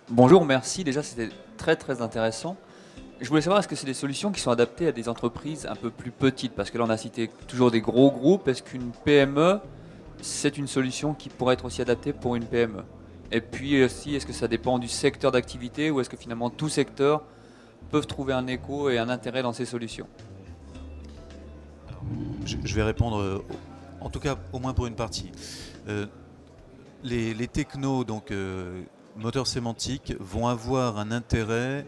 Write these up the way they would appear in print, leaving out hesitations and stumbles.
Bonjour, merci. Déjà, c'était très intéressant. Je voulais savoir, est-ce que c'est des solutions qui sont adaptées à des entreprises un peu plus petites? Parce que là, on a cité toujours des gros groupes. Est-ce qu'une PME, c'est une solution qui pourrait être aussi adaptée pour une PME? Et puis aussi, est-ce que ça dépend du secteur d'activité ou est-ce que finalement tout secteur peut trouver un écho et un intérêt dans ces solutions? Je vais répondre, en tout cas au moins pour une partie. Les technos, donc moteurs sémantiques, vont avoir un intérêt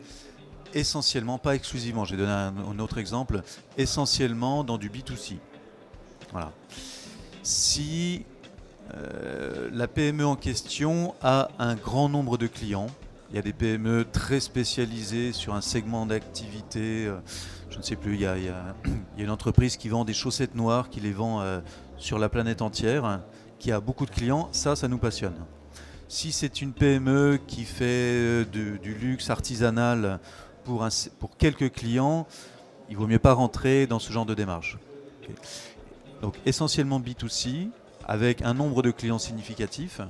essentiellement, pas exclusivement, j'ai donné un autre exemple, essentiellement dans du B2C. Voilà. Si la PME en question a un grand nombre de clients, il y a des PME très spécialisées sur un segment d'activité, je ne sais plus, il y a une entreprise qui vend des chaussettes noires, qui les vend sur la planète entière, qui a beaucoup de clients, ça nous passionne. Si c'est une PME qui fait du luxe artisanal pour quelques clients, il vaut mieux pas rentrer dans ce genre de démarche. Okay. Donc essentiellement B2C, avec un nombre de clients significatif.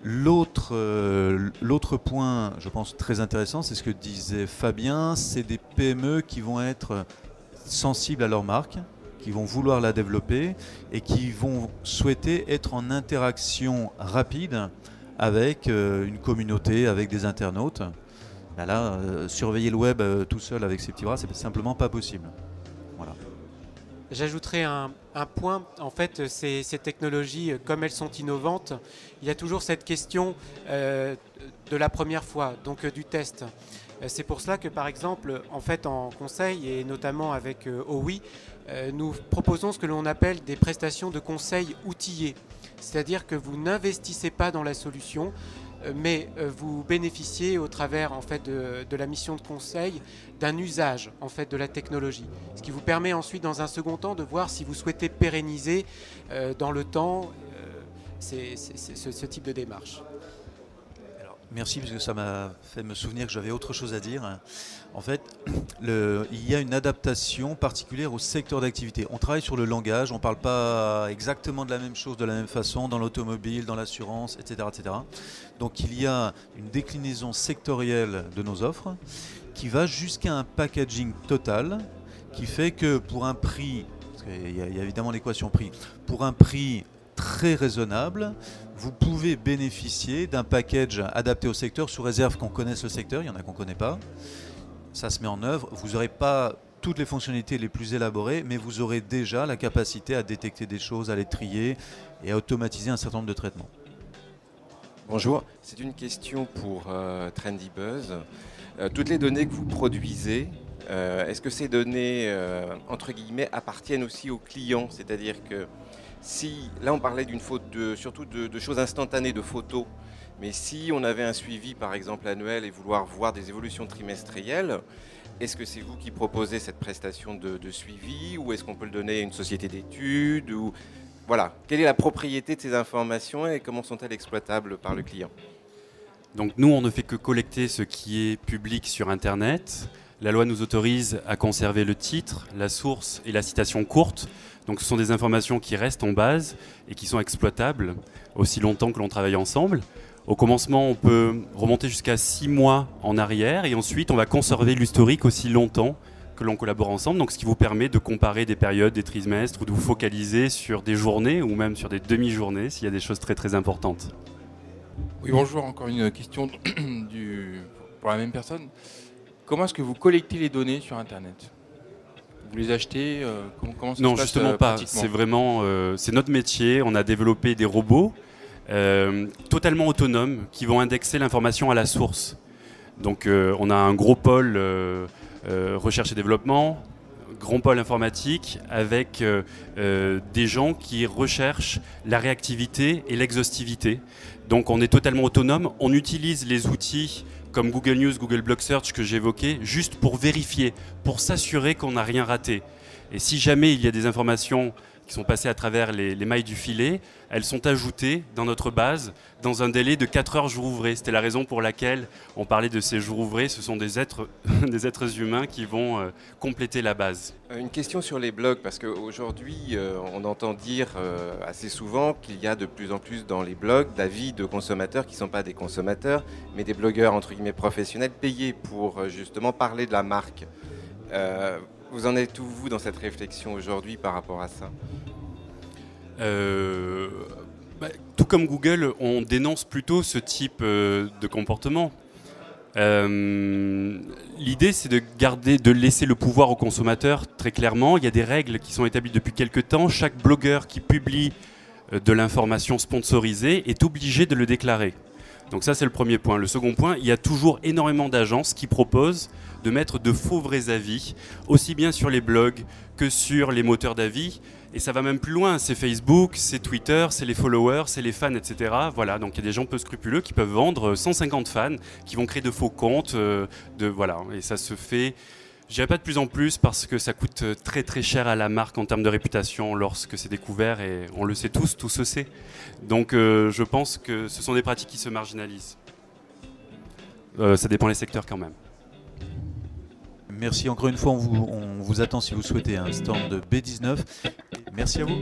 L'autre point, je pense, très intéressant, c'est ce que disait Fabien, c'est des PME qui vont être sensibles à leur marque, qui vont vouloir la développer et qui vont souhaiter être en interaction rapide avec une communauté, avec des internautes. Là, surveiller le web tout seul avec ses petits bras, c'est simplement pas possible. Voilà. J'ajouterais un point, en fait, ces technologies, comme elles sont innovantes, il y a toujours cette question de la première fois, donc du test. C'est pour cela que, par exemple, en fait, en conseil, et notamment avec OUI, nous proposons ce que l'on appelle des prestations de conseil outillées. C'est-à-dire que vous n'investissez pas dans la solution, mais vous bénéficiez au travers en fait, de la mission de conseil d'un usage en fait, de la technologie. Ce qui vous permet ensuite dans un second temps de voir si vous souhaitez pérenniser dans le temps ce type de démarche. Alors, merci parce que ça m'a fait me souvenir que j'avais autre chose à dire. En fait, il y a une adaptation particulière au secteur d'activité. On travaille sur le langage, on ne parle pas exactement de la même chose de la même façon dans l'automobile, dans l'assurance, etc., etc. Donc il y a une déclinaison sectorielle de nos offres qui va jusqu'à un packaging total qui fait que pour un prix, parce qu'il y a évidemment l'équation prix, pour un prix très raisonnable, vous pouvez bénéficier d'un package adapté au secteur sous réserve qu'on connaisse le secteur, il y en a qu'on ne connaît pas. Ça se met en œuvre, vous n'aurez pas toutes les fonctionnalités les plus élaborées, mais vous aurez déjà la capacité à détecter des choses, à les trier et à automatiser un certain nombre de traitements. Bonjour, c'est une question pour Trendy Buzz. Toutes les données que vous produisez, est-ce que ces données, entre guillemets, appartiennent aussi aux clients? C'est-à-dire que si, là on parlait surtout de choses instantanées, de photos, mais si on avait un suivi par exemple annuel et vouloir voir des évolutions trimestrielles, est-ce que c'est vous qui proposez cette prestation de suivi ou est-ce qu'on peut le donner à une société d'études ou... Voilà, quelle est la propriété de ces informations et comment sont-elles exploitables par le client? Donc nous, on ne fait que collecter ce qui est public sur Internet. La loi nous autorise à conserver le titre, la source et la citation courte. Donc ce sont des informations qui restent en base et qui sont exploitables aussi longtemps que l'on travaille ensemble. Au commencement, on peut remonter jusqu'à 6 mois en arrière et ensuite on va conserver l'historique aussi longtemps que l'on collabore ensemble. Donc ce qui vous permet de comparer des périodes, des trimestres ou de vous focaliser sur des journées ou même sur des demi-journées s'il y a des choses très importantes. Oui, bonjour, encore une question pour la même personne. Comment est-ce que vous collectez les données sur Internet? Vous les achetez comment ça Non, se passe, justement pas. pratiquement? C'est vraiment c'est notre métier. On a développé des robots totalement autonomes qui vont indexer l'information à la source. Donc on a un gros pôle recherche et développement, grand pôle informatique avec des gens qui recherchent la réactivité et l'exhaustivité. Donc on est totalement autonome. On utilise les outils comme Google News, Google Blog Search que j'évoquais, juste pour vérifier, pour s'assurer qu'on n'a rien raté. Et si jamais il y a des informations qui sont passées à travers les mailles du filet, elles sont ajoutées dans notre base dans un délai de 4 heures jour ouvré. C'était la raison pour laquelle on parlait de ces jours ouvrés. Ce sont des êtres, des êtres humains qui vont compléter la base. Une question sur les blogs, parce qu'aujourd'hui, on entend dire assez souvent qu'il y a de plus en plus dans les blogs d'avis de consommateurs qui ne sont pas des consommateurs, mais des blogueurs entre guillemets professionnels payés pour justement parler de la marque. Vous en êtes où, vous, dans cette réflexion aujourd'hui par rapport à ça ? Tout comme Google, on dénonce plutôt ce type de comportement. L'idée, c'est de laisser le pouvoir aux consommateurs, très clairement. Il y a des règles qui sont établies depuis quelques temps. Chaque blogueur qui publie de l'information sponsorisée est obligé de le déclarer. Donc ça, c'est le premier point. Le second point, il y a toujours énormément d'agences qui proposent de mettre de faux vrais avis, aussi bien sur les blogs que sur les moteurs d'avis. Et ça va même plus loin, c'est Facebook, c'est Twitter, c'est les followers, c'est les fans, etc. Voilà, donc il y a des gens peu scrupuleux qui peuvent vendre 150 fans, qui vont créer de faux comptes, voilà. Et ça se fait, je dirais pas de plus en plus, parce que ça coûte très très cher à la marque en termes de réputation lorsque c'est découvert, et on le sait tous, tout se sait. Donc je pense que ce sont des pratiques qui se marginalisent. Ça dépend des secteurs quand même. Merci encore une fois, on vous attend si vous souhaitez un stand de B19. Merci à vous.